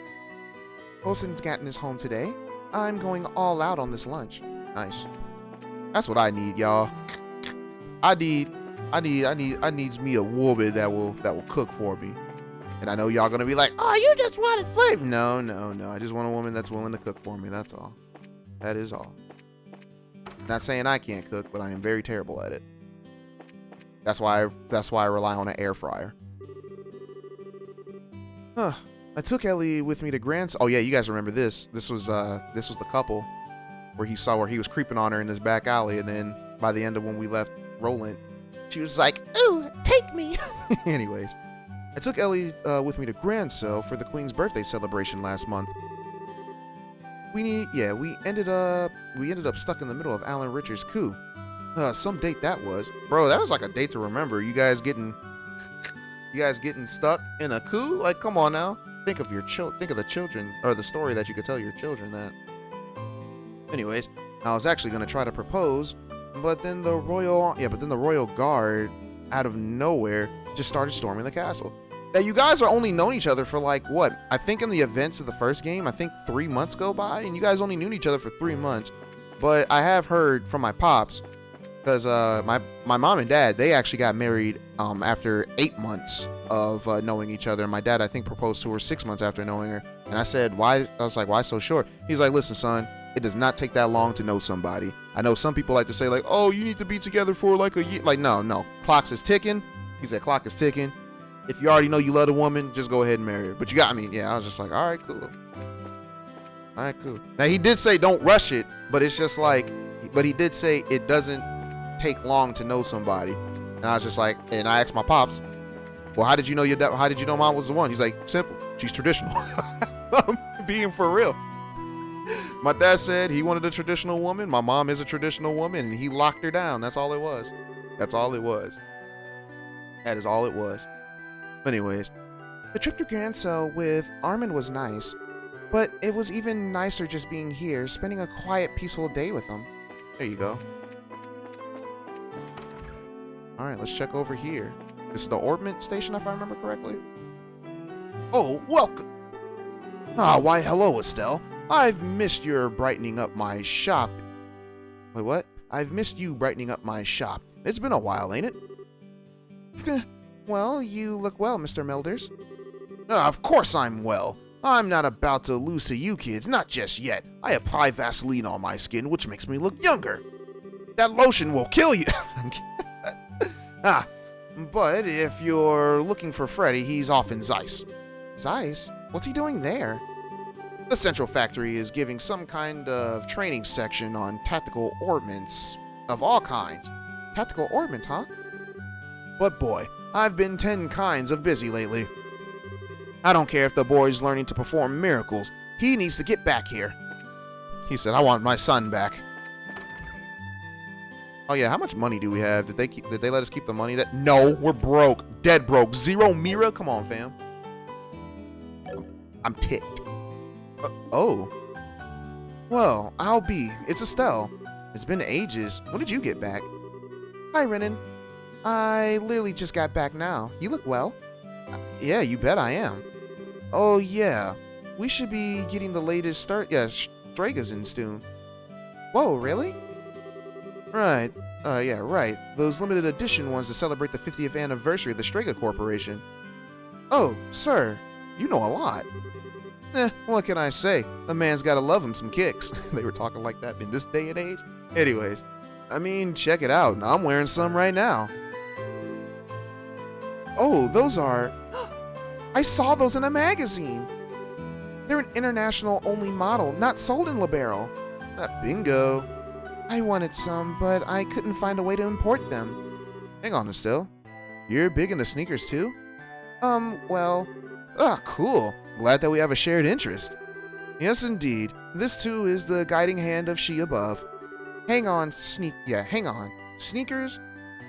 Wilson's gotten his home today. I'm going all out on this lunch. Nice. That's what I need, y'all. I needs me a woman that will cook for me. And I know y'all gonna be like, oh, you just want his flavor. No. I just want a woman that's willing to cook for me. That's all. That is all. Not saying I can't cook, but I am very terrible at it. That's why I rely on an air fryer. I took Ellie with me to Grant's. Oh yeah, you guys remember this? This was the couple where he was creeping on her in this back alley, and then by the end of when we left Roland, she was like, "Ooh, take me." Anyways, I took Ellie with me to Grandso for the Queen's birthday celebration last month. We ended up stuck in the middle of Alan Richards' coup. Some date that was, bro. That was like a date to remember. You guys getting stuck in a coup? Like, come on now. Think of the children, or the story that you could tell your children that. Anyways, I was actually gonna try to propose, but then the royal guard, out of nowhere, just started storming the castle. Now, you guys are only known each other for like what? I think in the events of the first game, I think 3 months go by, and you guys only knew each other for 3 months. But I have heard from my pops, because my mom and dad, they actually got married after 8 months of knowing each other. My dad, I think, proposed to her 6 months after knowing her. And I said, why? I was like, why so short? He's like, listen, son, it does not take that long to know somebody. I know some people like to say like, oh, you need to be together for like a year. Like, no. Clocks is ticking. He said, clock is ticking. If you already know you love a woman, just go ahead and marry her. But I was just like, all right, cool. Now, he did say don't rush it, but it's just like, but he did say it doesn't take long to know somebody. And I was just like, and I asked my pops, well, how did you know mom was the one? He's like, simple. She's traditional. I'm being for real. My dad said he wanted a traditional woman. My mom is a traditional woman, and he locked her down. That's all it was. That's all it was. That is all it was. But anyways, the trip to Grand Cell with Armin was nice, but it was even nicer just being here, spending a quiet, peaceful day with him. There you go. Alright, let's check over here. This is the Orbment station, if I remember correctly. Oh, welcome! Ah, why hello, Estelle. I've missed your brightening up my shop. Wait, what? I've missed you brightening up my shop. It's been a while, ain't it? Well, you look well, Mr. Milders. Of course I'm well. I'm not about to lose to you kids, not just yet. I apply Vaseline on my skin, which makes me look younger. That lotion will kill you. But if you're looking for Freddy, he's off in Zeiss. Zeiss? What's he doing there? The Central Factory is giving some kind of training section on tactical ordnance of all kinds. Tactical ordnance, huh? But boy, I've been 10 kinds of busy lately. I don't care if the boy's learning to perform miracles. He needs to get back here. He said, I want my son back. Oh yeah, how much money do we have? Did they let us keep the money? No, we're broke. Dead broke. Zero Mira? Come on, fam. I'm ticked. Oh. Well, I'll be. It's Estelle. It's been ages. When did you get back? Hi, Renan. I literally just got back now. You look well. Yeah, you bet I am. Oh, yeah. We should be getting the latest Stregas in soon. Whoa, really? Right. Yeah, right. Those limited edition ones to celebrate the 50th anniversary of the Strega Corporation. Oh, sir. You know a lot. What can I say? The man's gotta love him some kicks. They were talking like that in this day and age. Anyways, I mean, check it out. I'm wearing some right now. Oh, those are... I saw those in a magazine. They're an international-only model, not sold in Libero. Bingo. I wanted some, but I couldn't find a way to import them. Hang on, Estelle. You're big into sneakers, too? Well... cool. Glad that we have a shared interest. Yes, indeed. This, too, is the guiding hand of She above. Hang on. Sneakers?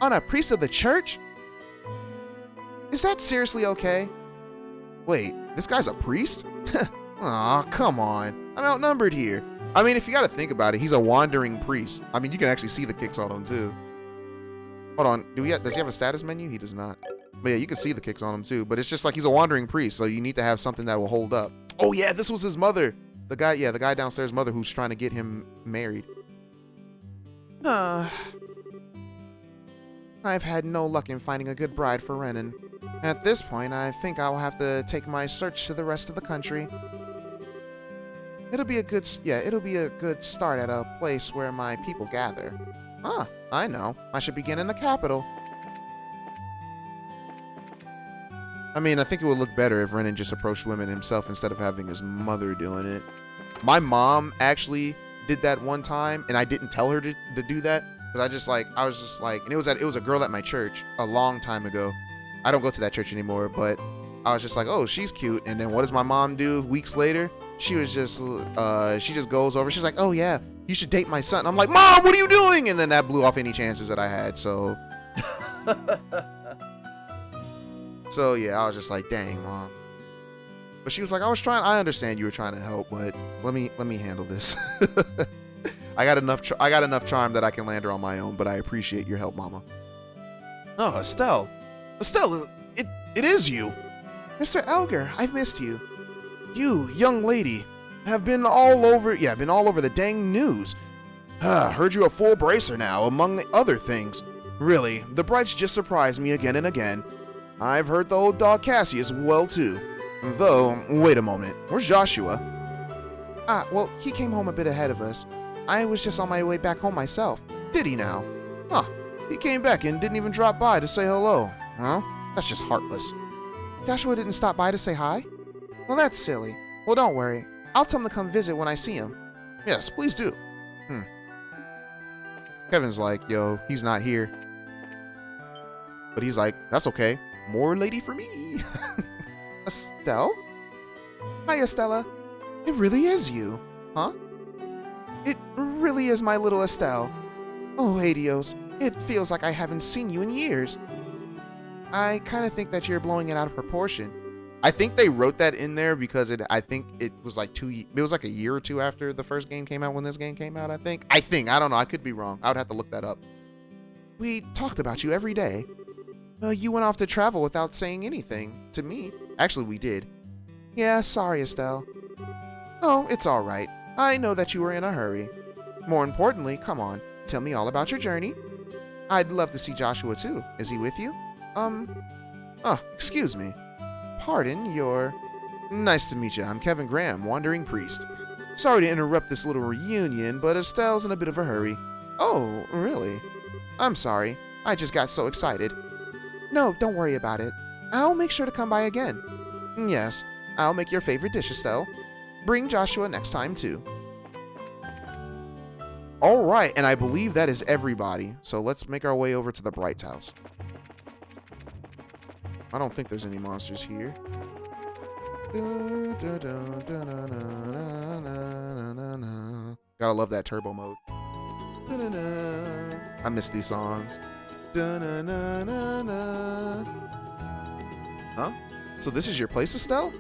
On a priest of the church? Is that seriously okay? Wait, this guy's a priest? Aw, come on. I'm outnumbered here. I mean, if you gotta think about it, he's a wandering priest. I mean, you can actually see the kicks on him, too. Hold on. Does he have a status menu? He does not. But yeah, you can see the kicks on him, too. But it's just like he's a wandering priest, so you need to have something that will hold up. Oh, yeah, this was his mother. The guy downstairs' mother who's trying to get him married. I've had no luck in finding a good bride for Renan. At this point, I think I'll have to take my search to the rest of the country. It'll be a good start at a place where my people gather. I know. I should begin in the capital. I mean, I think it would look better if Renan just approached women himself instead of having his mother doing it. My mom actually did that one time, and I didn't tell her to do that because I was just like, and it was a girl at my church a long time ago. I don't go to that church anymore, but I was just like, oh, she's cute. And then what does my mom do weeks later? She just goes over. She's like, oh yeah, you should date my son. I'm like, Mom, what are you doing? And then that blew off any chances that I had. So, so yeah, I was just like, dang, Mom. But she was like, I understand you were trying to help, but let me handle this. I got enough charm that I can land her on my own, but I appreciate your help, Mama. Oh, Estelle, it is you. Mr. Elgar, I've missed you. You, young lady, have been all over the dang news. Heard you're a full bracer now, among other things. Really, the brights just surprised me again and again. I've heard the old dog Cassius well, too. Though, wait a moment, where's Joshua? Well, he came home a bit ahead of us. I was just on my way back home myself. Did he now? Huh, he came back and didn't even drop by to say hello. Huh? That's just heartless. Joshua didn't stop by to say hi? Well, that's silly. Well, don't worry. I'll tell him to come visit when I see him. Yes, please do. Kevin's like, yo, he's not here. But he's like, that's okay. More lady for me. Estelle? Hi, Estella. It really is you. Huh? It really is my little Estelle. Oh, Adios. It feels like I haven't seen you in years. I kind of think that you're blowing it out of proportion. I think they wrote that in there because I think it was like it was like a year or two after the first game came out when this game came out, I think. I don't know. I could be wrong. I would have to look that up. We talked about you every day. You went off to travel without saying anything to me. Actually, we did. Yeah, sorry, Estelle. Oh, it's all right. I know that you were in a hurry. More importantly, come on, tell me all about your journey. I'd love to see Joshua too. Is he with you? Excuse me. Pardon, you're... Nice to meet you. I'm Kevin Graham, Wandering Priest. Sorry to interrupt this little reunion, but Estelle's in a bit of a hurry. Oh, really? I'm sorry. I just got so excited. No, don't worry about it. I'll make sure to come by again. Yes, I'll make your favorite dish, Estelle. Bring Joshua next time, too. All right, and I believe that is everybody. So let's make our way over to the Bright's house. I don't think there's any monsters here. Gotta love that turbo mode. I miss these songs. Huh? So this is your place, Estelle?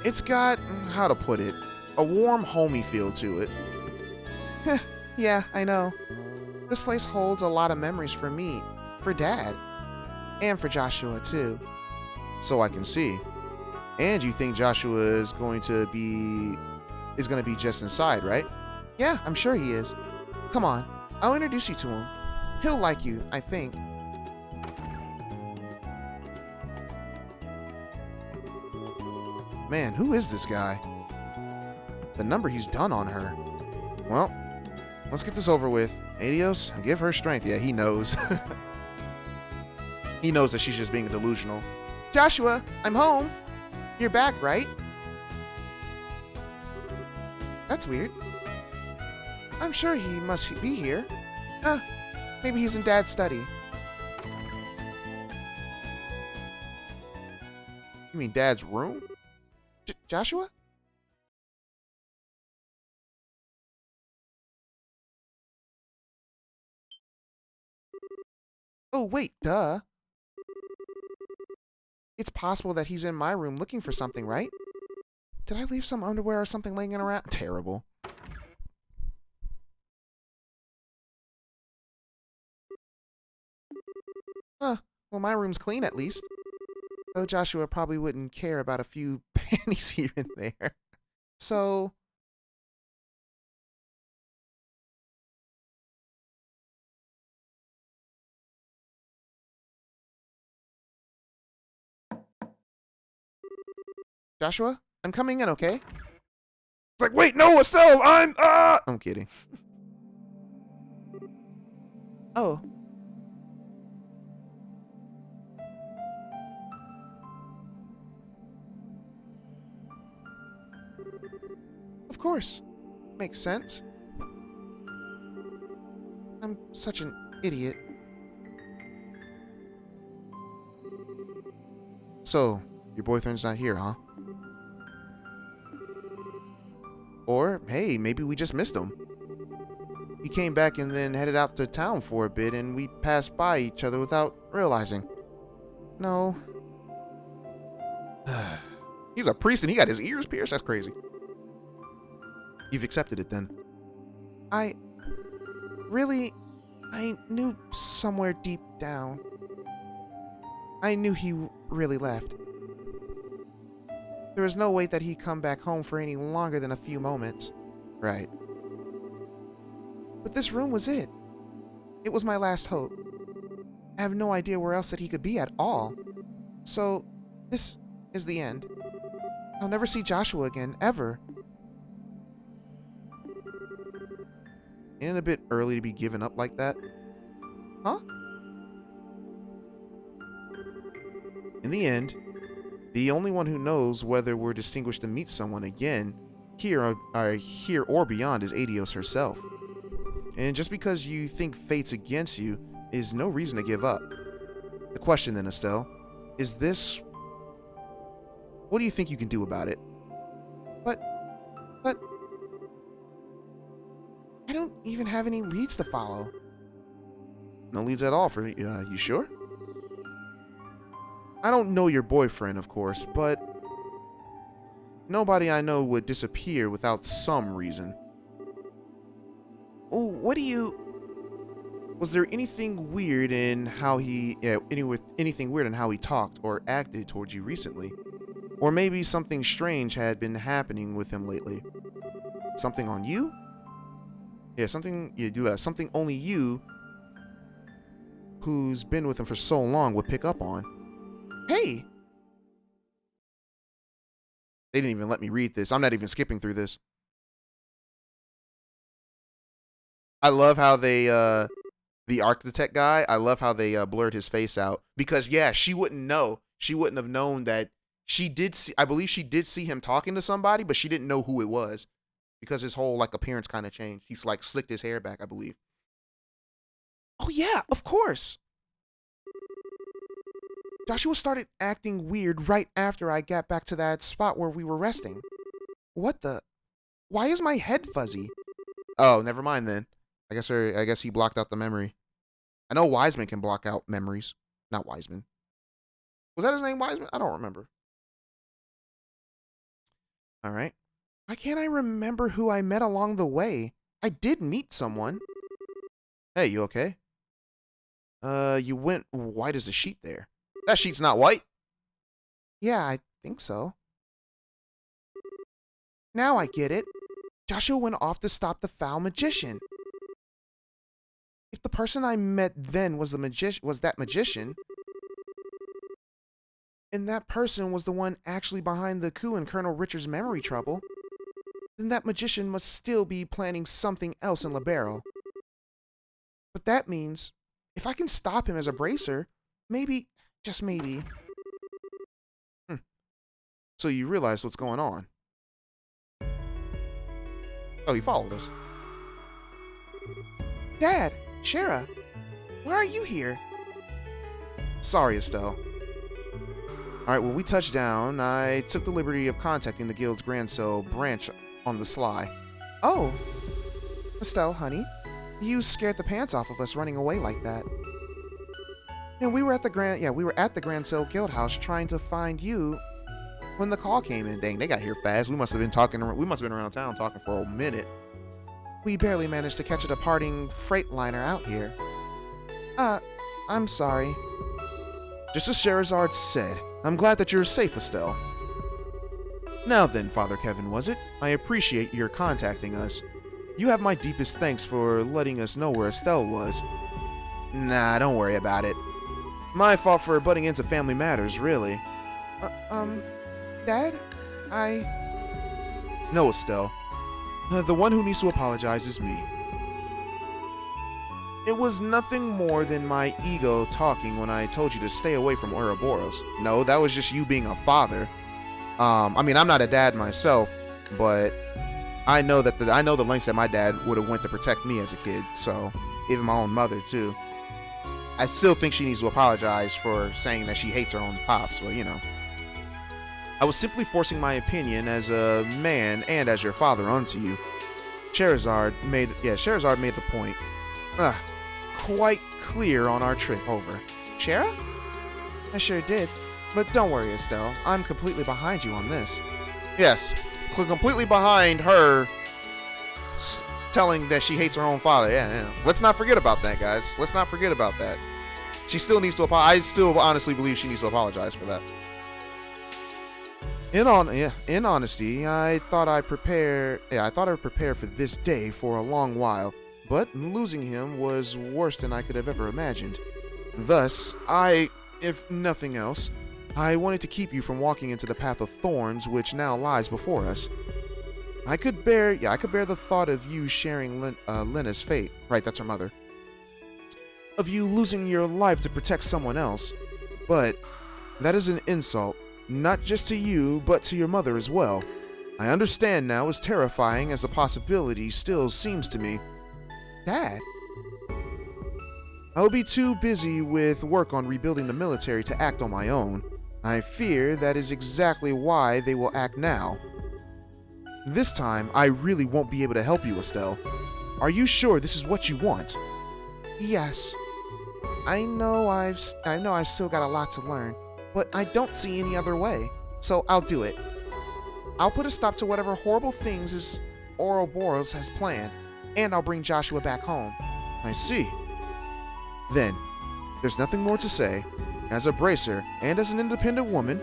It's got, how to put it, a warm, homey feel to it. Yeah, I know. This place holds a lot of memories for me, for Dad, and for Joshua too. So I can see. And you think Joshua is going to be just inside, right? Yeah, I'm sure he is. Come on, I'll introduce you to him. He'll like you, I think. Man, who is this guy? The number he's done on her. Well, let's get this over with. Adios, give her strength. Yeah, he knows. He knows that she's just being delusional. Joshua, I'm home. You're back, right? That's weird. I'm sure he must be here. Maybe he's in Dad's study. You mean Dad's room? Joshua? Oh, wait, duh. It's possible that he's in my room looking for something, right? Did I leave some underwear or something laying around? Terrible. Well, my room's clean at least. Though Joshua probably wouldn't care about a few panties here and there. So... Joshua, I'm coming in, okay? It's like, wait, no, Estelle, I'm kidding. Oh. Of course. Makes sense. I'm such an idiot. So, your boyfriend's not here, huh? Or, hey, maybe we just missed him. He came back and then headed out to town for a bit and we passed by each other without realizing. No. He's a priest and he got his ears pierced? That's crazy. You've accepted it then. I knew somewhere deep down. I knew he really left. There was no way that he'd come back home for any longer than a few moments. Right. But this room was it. It was my last hope. I have no idea where else that he could be at all. So, this is the end. I'll never see Joshua again, ever. Ain't it a bit early to be giving up like that? Huh? In the end, the only one who knows whether we're distinguished to meet someone again, here or beyond, is Adios herself. And just because you think fate's against you is no reason to give up. The question then, Estelle, is this... What do you think you can do about it? But... I don't even have any leads to follow. No leads at all for you sure? I don't know your boyfriend, of course, but nobody I know would disappear without some reason. Oh, what do you... Was there anything weird in how he... anything weird in how he talked or acted towards you recently? Or maybe something strange had been happening with him lately? Something on you? Yeah, something... You do that. Something only you, who's been with him for so long, would pick up on. Hey! They didn't even let me read this. I'm not even skipping through this. I love how they, the architect guy, I love how they blurred his face out. Because, yeah, she wouldn't know. She wouldn't have known that she did see, I believe she did see him talking to somebody, but she didn't know who it was. Because his whole, like, appearance kind of changed. He's, like, slicked his hair back, I believe. Oh, yeah, of course. Joshua started acting weird right after I got back to that spot where we were resting. What the? Why is my head fuzzy? Oh, never mind then. I guess he blocked out the memory. I know Wiseman can block out memories. Not Wiseman. Was that his name, Wiseman? I don't remember. All right. Why can't I remember who I met along the way? I did meet someone. Hey, you okay? You went white as a sheet there. That sheet's not white. Yeah, I think so. Now I get it. Joshua went off to stop the foul magician. If the person I met then was that magician, and that person was the one actually behind the coup in Colonel Richard's memory trouble, then that magician must still be planning something else in Libero. But that means, if I can stop him as a bracer, maybe, just maybe... So you realize what's going on. Oh, he followed us. Dad, Shara, why are you here? Sorry, Estelle. Alright, when we touched down, I took the liberty of contacting the Guild's Grand Cell branch on the sly. Oh, Estelle, honey, you scared the pants off of us running away like that. And we were at the Grand Cell Guild House trying to find you when the call came in. Dang, they got here fast. We must have been around town talking for a minute. We barely managed to catch a departing freightliner out here. I'm sorry. Just as Sherazard said, I'm glad that you're safe, Estelle. Now then, Father Kevin, was it? I appreciate your contacting us. You have my deepest thanks for letting us know where Estelle was. Nah, don't worry about it. My fault for butting into family matters, really. Dad? No, Estelle. The one who needs to apologize is me. It was nothing more than my ego talking when I told you to stay away from Ouroboros. No, that was just you being a father. I mean, I'm not a dad myself, but I know the lengths that my dad would have went to protect me as a kid, so even my own mother too. I still think she needs to apologize for saying that she hates her own pops, well, you know. I was simply forcing my opinion as a man and as your father onto you. Sherazard made the point. Quite clear on our trip over. Shara? I sure did. But don't worry, Estelle. I'm completely behind you on this. Yes, completely behind her telling that she hates her own father. Yeah. Let's not forget about that, guys. Let's not forget about that. She still needs to apologize. I still honestly believe she needs to apologize for that. In honesty, I thought I'd prepare for this day for a long while, but losing him was worse than I could have ever imagined. Thus, if nothing else, I wanted to keep you from walking into the path of thorns which now lies before us. I could bear the thought of you sharing Lena's fate. Right, that's her mother. Of you losing your life to protect someone else. But that is an insult, not just to you, but to your mother as well. I understand now, as terrifying as the possibility still seems to me. Dad? I'll be too busy with work on rebuilding the military to act on my own. I fear that is exactly why they will act now. This time, I really won't be able to help you, Estelle. Are you sure this is what you want? Yes. I know I've still got a lot to learn, but I don't see any other way, so I'll do it. I'll put a stop to whatever horrible things Ouroboros has planned, and I'll bring Josua back home. I see. Then, there's nothing more to say. As a bracer and as an independent woman,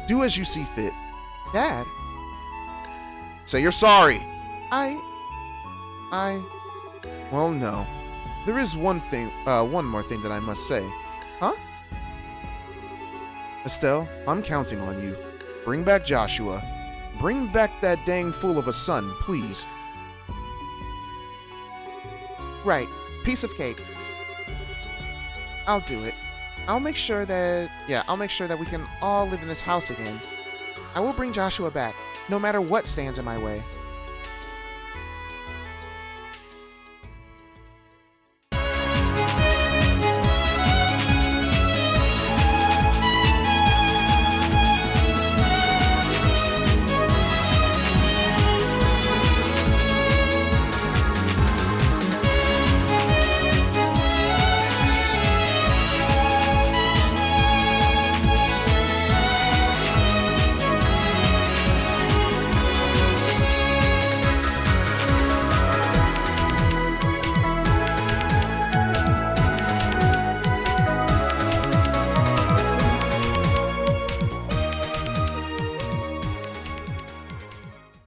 do as you see fit. Dad. Say you're sorry. Well, no. There is one more thing that I must say. Huh? Estelle, I'm counting on you. Bring back Josua. Bring back that dang fool of a son, please. Right. Piece of cake. I'll do it. I'll make sure that we can all live in this house again. I will bring Josua back, no matter what stands in my way.